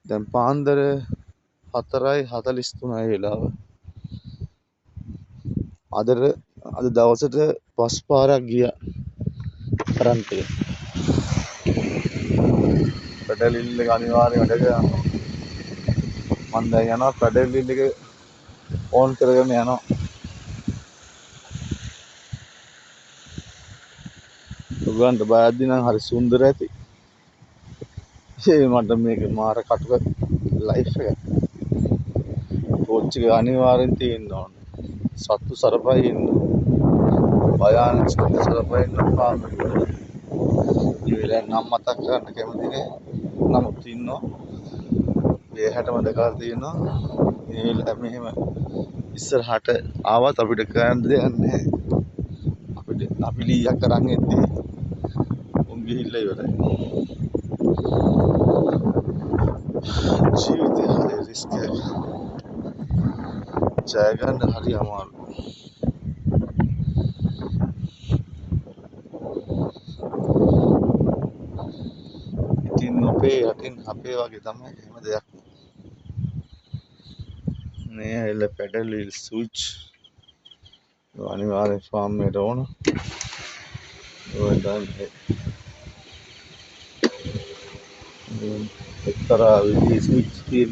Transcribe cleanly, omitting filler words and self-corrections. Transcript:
දැන් පාන්දර 4:43 වෙලාව. අද දවසට 5 පාරක් ගියා කරන්ට් එක. පැටලිල්ල එක අනිවාර්යයෙන් වැඩ කරනවා. මම දැන් යනවා පැටලිල්ල එක ඕන් කරගෙන යනවා. ඔයගොල්ලන්ට බයද්දි නම් හරි සුන්දර ඇති. මට මේක මාර කටුක ලයිෆ් එක. ටෝච් එක අනිවාර්යෙන් තියෙන්න ඕන. සත්තු සරපයි ඉන්න. භයානක සත්තු සරපයි ඉන්න පාන්දර. මේ වෙලාවේ නම් මතක් කරන්න කැමති නෑ. නමුත් ඉන්නවා. මේ හැටම දැකලා තියෙනවා. මේ වෙලාව මෙහෙම ඉස්සරහට ආවත් අපිට කරන්න දෙයක් නැහැ. අපි ලීයක් අරන් එද්දී උන් ගිහිල්ලා ඉවරයි. ජීවිතේ හරි රිස්ක් එකක්. ජය ගන්න හරි අමාරුයි. ඉතින් ඔපේ යටින් අපේ වගේ තමයි හැම දෙයක්. මේ ඇවිල්ලා පැඩල් වීල් ස්විච් අනිවාර්යෙන් ෆාම් එකට ඕන. ඔය තමයි එක්තරා විදිහේ ස්විච් තියෙන